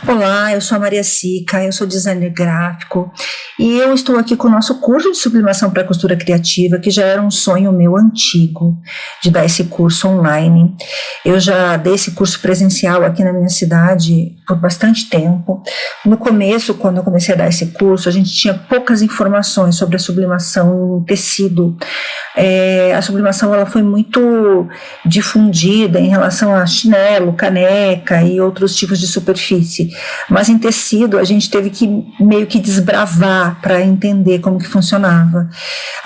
Olá, eu sou a Maria Sica, eu sou designer gráfico e eu estou aqui com o nosso curso de sublimação para costura criativa, que já era um sonho meu antigo de dar esse curso online. Eu já dei esse curso presencial aqui na minha cidade por bastante tempo. No começo, quando eu comecei a dar esse curso, a gente tinha poucas informações sobre a sublimação em tecido. A sublimação ela foi muito difundida em relação a chinelo, caneca e outros tipos de superfície, mas em tecido a gente teve que meio que desbravar para entender como que funcionava.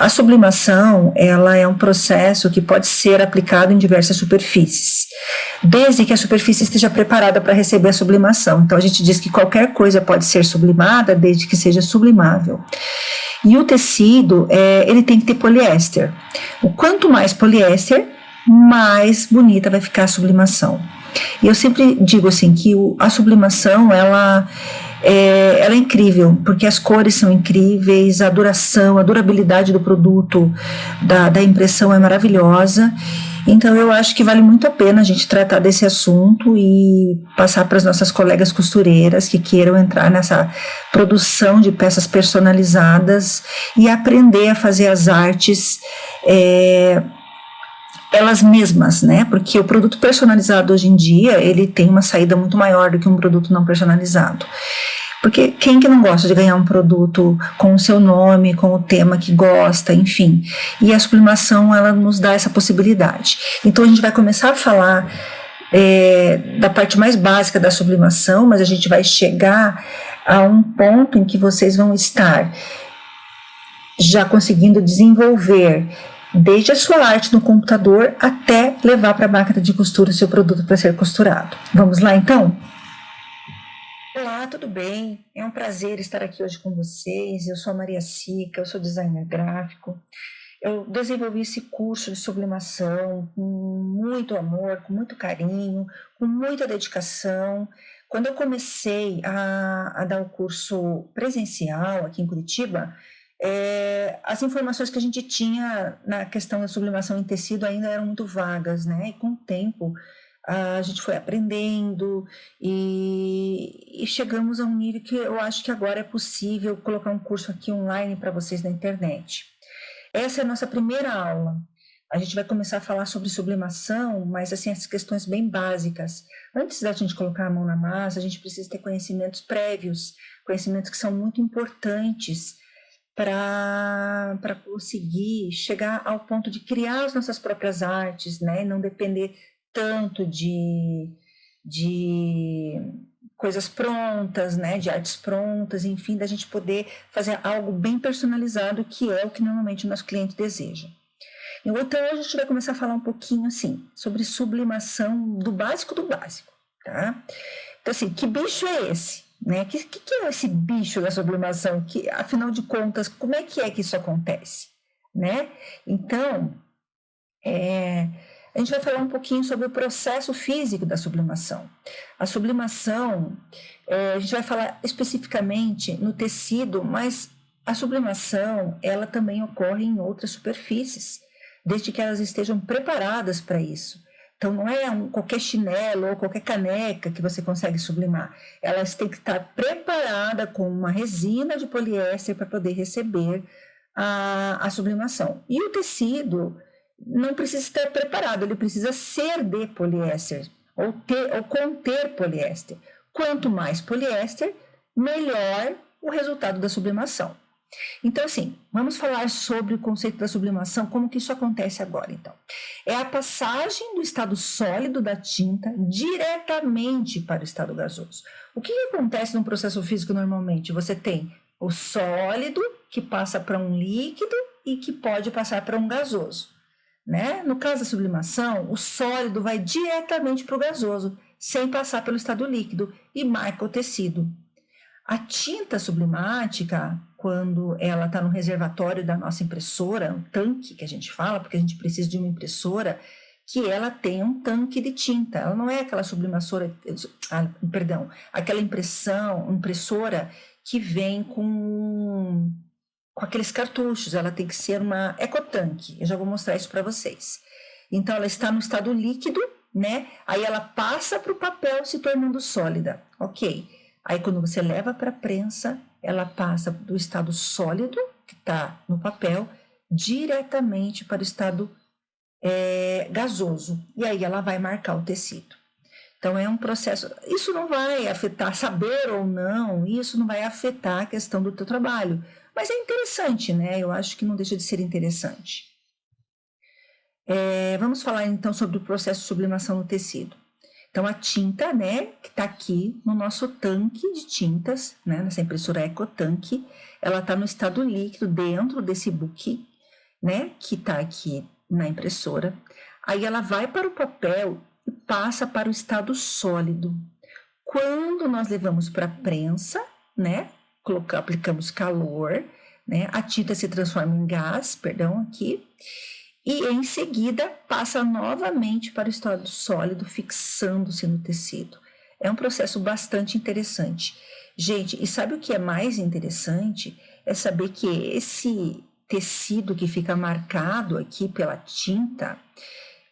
A sublimação ela é um processo que pode ser aplicado em diversas superfícies, desde que a superfície esteja preparada para receber a sublimação. Então a gente diz que qualquer coisa pode ser sublimada desde que seja sublimável. E o tecido, ele tem que ter poliéster. O quanto mais poliéster, mais bonita vai ficar a sublimação. E eu sempre digo assim que a sublimação ela é incrível, porque as cores são incríveis, a duração, a durabilidade do produto, da impressão é maravilhosa. Então eu acho que vale muito a pena a gente tratar desse assunto e passar para as nossas colegas costureiras que queiram entrar nessa produção de peças personalizadas e aprender a fazer as artes elas mesmas, né? Porque o produto personalizado hoje em dia, ele tem uma saída muito maior do que um produto não personalizado. Porque quem que não gosta de ganhar um produto com o seu nome, com o tema que gosta, enfim. E a sublimação, ela nos dá essa possibilidade. Então a gente vai começar a falar da parte mais básica da sublimação, mas a gente vai chegar a um ponto em que vocês vão estar já conseguindo desenvolver desde a sua arte no computador até levar para a máquina de costura o seu produto para ser costurado. Vamos lá então? Olá, tudo bem? É um prazer estar aqui hoje com vocês. Eu sou a Maria Sica, eu sou designer gráfico. Eu desenvolvi esse curso de sublimação com muito amor, com muito carinho, com muita dedicação. Quando eu comecei a dar o curso presencial aqui em Curitiba, as informações que a gente tinha na questão da sublimação em tecido ainda eram muito vagas, né? E com o tempo a gente foi aprendendo e chegamos a um nível que eu acho que agora é possível colocar um curso aqui online para vocês na internet. Essa é a nossa primeira aula. A gente vai começar a falar sobre sublimação, mas assim, as questões bem básicas. Antes da gente colocar a mão na massa, a gente precisa ter conhecimentos prévios, conhecimentos que são muito importantes para conseguir chegar ao ponto de criar as nossas próprias artes, né? Não depender tanto de coisas prontas, né? De artes prontas, enfim, da gente poder fazer algo bem personalizado, que é o que normalmente o nosso cliente deseja. Então, hoje a gente vai começar a falar um pouquinho, assim, sobre sublimação do básico, tá? Então, assim, que bicho é esse? Né? Que é esse bicho da sublimação? Que, afinal de contas, como é que isso acontece? Né? Então, a gente vai falar um pouquinho sobre o processo físico da sublimação. A sublimação, a gente vai falar especificamente no tecido, mas a sublimação, ela também ocorre em outras superfícies, desde que elas estejam preparadas para isso. Então, não é qualquer chinelo ou qualquer caneca que você consegue sublimar. Elas têm que estar preparadas com uma resina de poliéster para poder receber a sublimação. E o tecido não precisa estar preparado, ele precisa ser de poliéster ou conter poliéster. Quanto mais poliéster, melhor o resultado da sublimação. Então, assim, vamos falar sobre o conceito da sublimação, como que isso acontece agora, então. É a passagem do estado sólido da tinta diretamente para o estado gasoso. O que acontece no processo físico normalmente? Você tem o sólido que passa para um líquido e que pode passar para um gasoso, né? No caso da sublimação, o sólido vai diretamente para o gasoso, sem passar pelo estado líquido, e marca o tecido. A tinta sublimática, quando ela está no reservatório da nossa impressora, um tanque que a gente fala, porque a gente precisa de uma impressora que ela tenha um tanque de tinta. Ela não é aquela aquela impressora que vem com aqueles cartuchos. Ela tem que ser uma ecotanque. Eu já vou mostrar isso para vocês. Então, ela está no estado líquido, né? Aí ela passa para o papel se tornando sólida. Ok. Aí quando você leva para a prensa, ela passa do estado sólido, que está no papel, diretamente para o estado gasoso. E aí ela vai marcar o tecido. Então é um processo, isso não vai afetar, saber ou não, isso não vai afetar a questão do teu trabalho. Mas é interessante, né? Eu acho que não deixa de ser interessante. Vamos falar então sobre o processo de sublimação no tecido. Então a tinta, né, que está aqui no nosso tanque de tintas, né, nessa impressora EcoTank, ela está no estado líquido dentro desse book, né, que está aqui na impressora. Aí ela vai para o papel e passa para o estado sólido. Quando nós levamos para a prensa, né, aplicamos calor, né, a tinta se transforma em gás, aqui, e em seguida passa novamente para o estado sólido, fixando-se no tecido. É um processo bastante interessante. Gente, e sabe o que é mais interessante? É saber que esse tecido que fica marcado aqui pela tinta,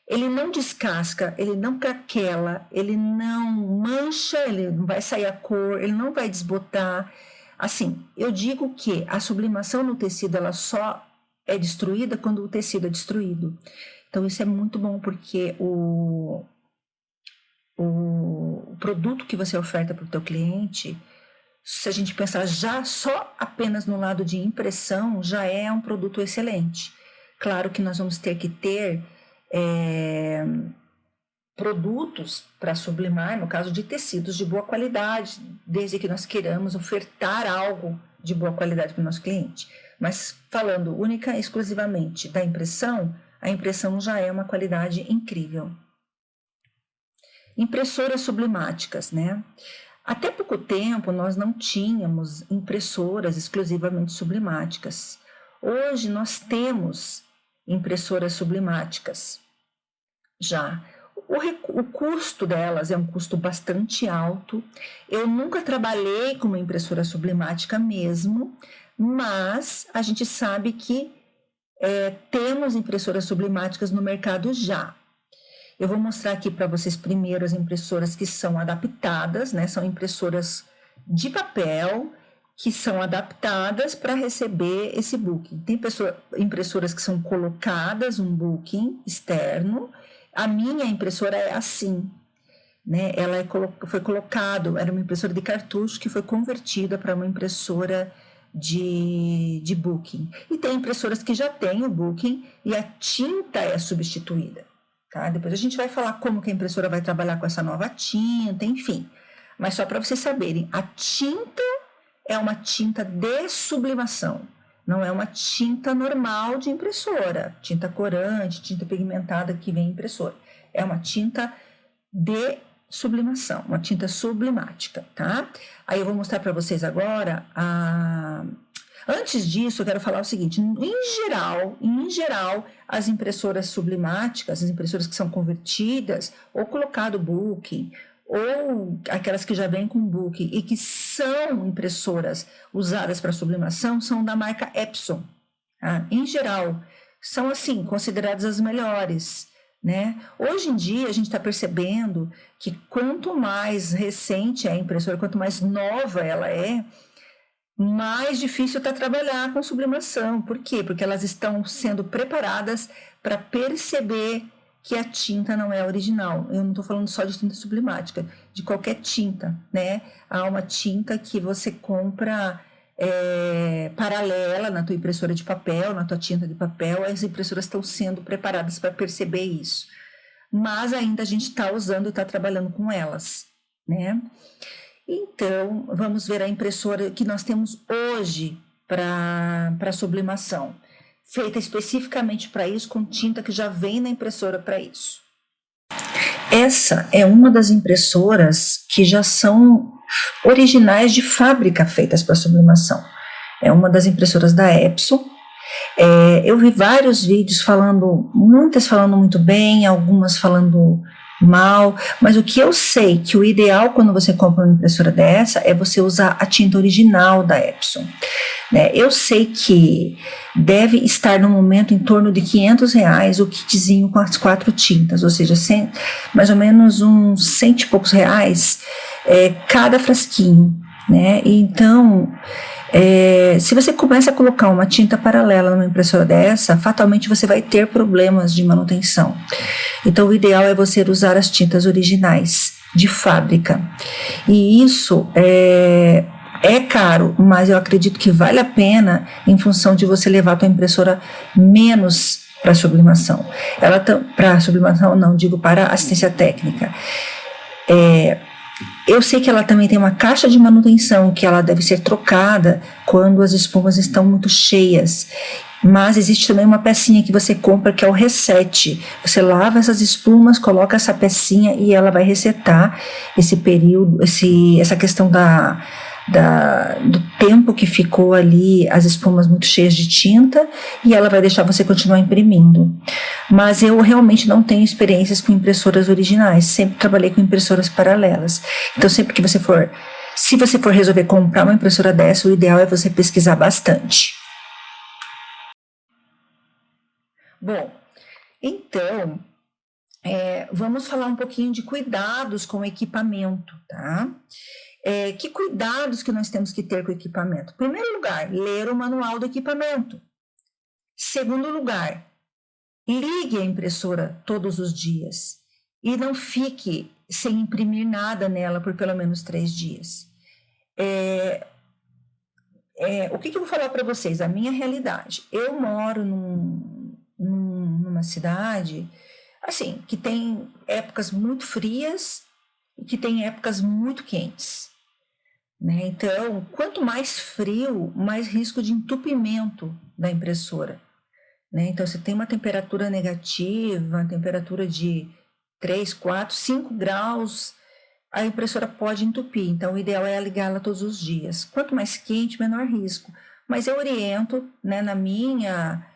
ele não descasca, ele não craquela, ele não mancha, ele não vai sair a cor, ele não vai desbotar. Assim, eu digo que a sublimação no tecido, ela só é destruída quando o tecido é destruído. Então, isso é muito bom, porque o produto que você oferta para o teu cliente, se a gente pensar já só apenas no lado de impressão, já é um produto excelente. Claro que nós vamos ter que ter produtos para sublimar, no caso de tecidos de boa qualidade, desde que nós queiramos ofertar algo de boa qualidade para o nosso cliente. Mas falando única e exclusivamente da impressão, a impressão já é uma qualidade incrível. Impressoras sublimáticas, né? Até pouco tempo nós não tínhamos impressoras exclusivamente sublimáticas. Hoje nós temos impressoras sublimáticas já. O custo delas é um custo bastante alto. Eu nunca trabalhei com uma impressora sublimática mesmo, mas a gente sabe que temos impressoras sublimáticas no mercado já. Eu vou mostrar aqui para vocês primeiro as impressoras que são adaptadas, né? São impressoras de papel que são adaptadas para receber esse booking. Tem impressoras que são colocadas um booking externo. A minha impressora é assim, né? Ela foi colocado, era uma impressora de cartucho que foi convertida para uma impressora de booking. E tem impressoras que já têm o booking e a tinta é substituída. Tá? Depois a gente vai falar como que a impressora vai trabalhar com essa nova tinta, enfim. Mas só para vocês saberem, a tinta é uma tinta de sublimação. Não é uma tinta normal de impressora, tinta corante, tinta pigmentada que vem em impressora. É uma tinta de sublimação, uma tinta sublimática, tá? Aí eu vou mostrar para vocês agora Antes disso, eu quero falar o seguinte, em geral, as impressoras sublimáticas, as impressoras que são convertidas, ou colocado booking, ou aquelas que já vêm com booking e que são impressoras usadas para sublimação, são da marca Epson. Tá? Em geral, são assim, consideradas as melhores. Né? Hoje em dia, a gente está percebendo que quanto mais recente é a impressora, quanto mais nova ela é, mais difícil está trabalhar com sublimação. Por quê? Porque elas estão sendo preparadas para perceber que a tinta não é original. Eu não estou falando só de tinta sublimática, de qualquer tinta, né? Há uma tinta que você compra paralela na tua impressora de papel, na tua tinta de papel, as impressoras estão sendo preparadas para perceber isso. Mas ainda a gente está usando e está trabalhando com elas, né? Então, vamos ver a impressora que nós temos hoje para sublimação, feita especificamente para isso, com tinta que já vem na impressora para isso. Essa é uma das impressoras que já são originais de fábrica feitas para sublimação. É uma das impressoras da Epson. Eu vi vários vídeos muitas falando muito bem, algumas falando mal, mas o que eu sei que o ideal quando você compra uma impressora dessa é você usar a tinta original da Epson, né? Eu sei que deve estar no momento em torno de R$ 500 o kitzinho com as 4 tintas, ou seja, mais ou menos uns 100 e poucos reais cada frasquinho, né? Então, se você começa a colocar uma tinta paralela numa impressora dessa, fatalmente você vai ter problemas de manutenção. Então, o ideal é você usar as tintas originais de fábrica. E isso é caro, mas eu acredito que vale a pena em função de você levar a tua impressora menos para sublimação. Para sublimação, não, digo para assistência técnica. Eu sei que ela também tem uma caixa de manutenção que ela deve ser trocada quando as espumas estão muito cheias. Mas existe também uma pecinha que você compra que é o reset. Você lava essas espumas, coloca essa pecinha e ela vai resetar esse período, essa questão do tempo que ficou ali as espumas muito cheias de tinta, e ela vai deixar você continuar imprimindo. Mas eu realmente não tenho experiências com impressoras originais, sempre trabalhei com impressoras paralelas. Então sempre que se você for resolver comprar uma impressora dessa, o ideal é você pesquisar bastante. Bom, então, vamos falar um pouquinho de cuidados com o equipamento, tá? Que cuidados que nós temos que ter com o equipamento? Em primeiro lugar, ler o manual do equipamento. Segundo lugar, ligue a impressora todos os dias e não fique sem imprimir nada nela por pelo menos 3 dias. O que eu vou falar para vocês? A minha realidade. Eu moro numa cidade assim, que tem épocas muito frias e que tem épocas muito quentes, né? Então, quanto mais frio, mais risco de entupimento da impressora, né? Então, se tem uma temperatura negativa, uma temperatura de 3, 4, 5 graus, a impressora pode entupir. Então, o ideal é ligá-la todos os dias. Quanto mais quente, menor risco. Mas eu oriento, né, na minha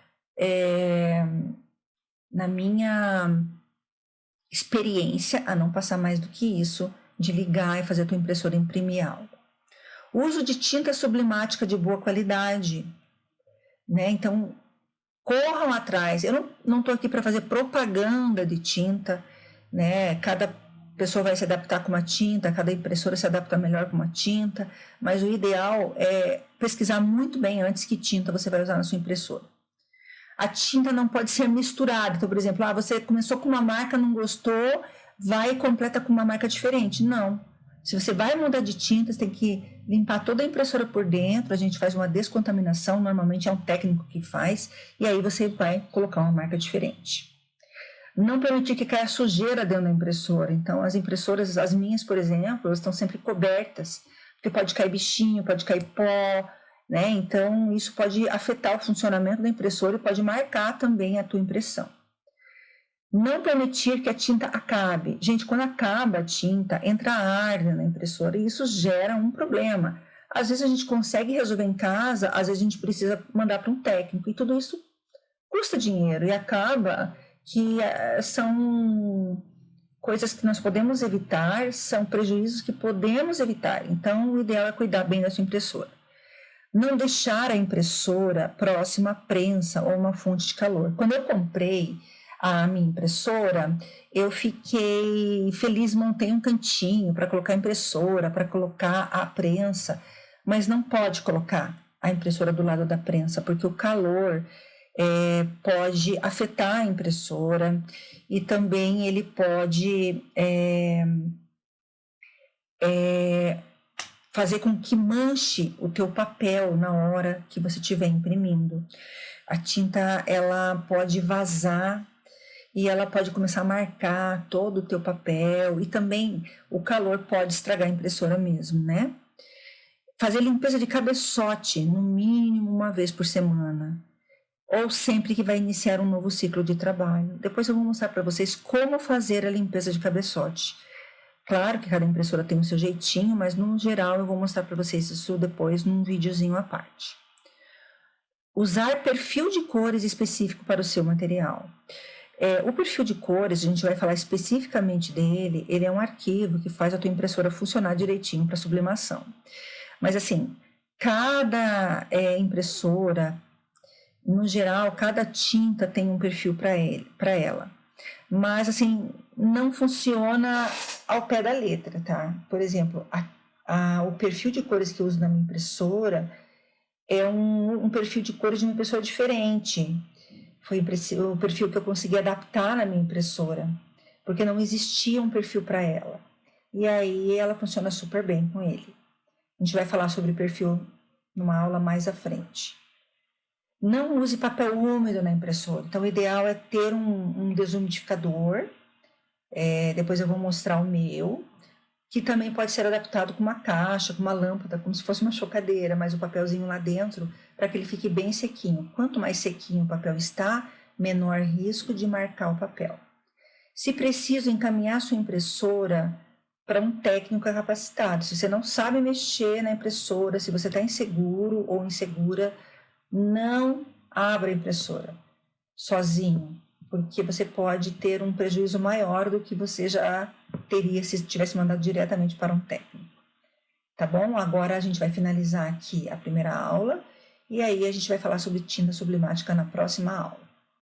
experiência, a não passar mais do que isso, de ligar e fazer a tua impressora imprimir algo. O uso de tinta sublimática de boa qualidade, né? Então, corram atrás. Eu não estou aqui para fazer propaganda de tinta, né? Cada pessoa vai se adaptar com uma tinta, cada impressora se adapta melhor com uma tinta, mas o ideal é pesquisar muito bem antes que tinta você vai usar na sua impressora. A tinta não pode ser misturada. Então, por exemplo, você começou com uma marca, não gostou, vai e completa com uma marca diferente. Não. Se você vai mudar de tinta, você tem que limpar toda a impressora por dentro, a gente faz uma descontaminação, normalmente é um técnico que faz, e aí você vai colocar uma marca diferente. Não permitir que caia sujeira dentro da impressora. Então, as impressoras, as minhas, por exemplo, elas estão sempre cobertas, porque pode cair bichinho, pode cair pó, né? Então, isso pode afetar o funcionamento da impressora e pode marcar também a tua impressão. Não permitir que a tinta acabe. Gente, quando acaba a tinta, entra ar na impressora e isso gera um problema. Às vezes a gente consegue resolver em casa, às vezes a gente precisa mandar para um técnico e tudo isso custa dinheiro e acaba que são coisas que nós podemos evitar, são prejuízos que podemos evitar. Então, o ideal é cuidar bem da sua impressora. Não deixar a impressora próxima à prensa ou uma fonte de calor. Quando eu comprei a minha impressora, eu fiquei feliz, montei um cantinho para colocar a impressora, para colocar a prensa, mas não pode colocar a impressora do lado da prensa, porque o calor pode afetar a impressora e também ele pode fazer com que manche o teu papel na hora que você estiver imprimindo. A tinta, ela pode vazar e ela pode começar a marcar todo o teu papel e também o calor pode estragar a impressora mesmo, né? Fazer limpeza de cabeçote, no mínimo uma vez por semana, ou sempre que vai iniciar um novo ciclo de trabalho. Depois eu vou mostrar para vocês como fazer a limpeza de cabeçote. Claro que cada impressora tem o seu jeitinho, mas no geral eu vou mostrar para vocês isso depois num videozinho à parte. Usar perfil de cores específico para o seu material. O perfil de cores, a gente vai falar especificamente dele, ele é um arquivo que faz a tua impressora funcionar direitinho para sublimação. Mas assim, cada impressora, no geral, cada tinta tem um perfil para ela. Mas assim, não funciona ao pé da letra, tá? Por exemplo, o perfil de cores que eu uso na minha impressora é um perfil de cores de uma impressora diferente. Foi o perfil que eu consegui adaptar na minha impressora, porque não existia um perfil para ela. E aí ela funciona super bem com ele. A gente vai falar sobre perfil numa aula mais à frente. Não use papel úmido na impressora. Então, o ideal é ter um desumidificador. Depois eu vou mostrar o meu, que também pode ser adaptado com uma caixa, com uma lâmpada, como se fosse uma chocadeira, mas o papelzinho lá dentro, para que ele fique bem sequinho. Quanto mais sequinho o papel está, menor risco de marcar o papel. Se preciso, encaminhar sua impressora para um técnico capacitado. Se você não sabe mexer na impressora, se você está inseguro ou insegura, não abra a impressora sozinho, porque você pode ter um prejuízo maior do que você já teria se tivesse mandado diretamente para um técnico. Tá bom? Agora a gente vai finalizar aqui a primeira aula e aí a gente vai falar sobre tinta sublimática na próxima aula.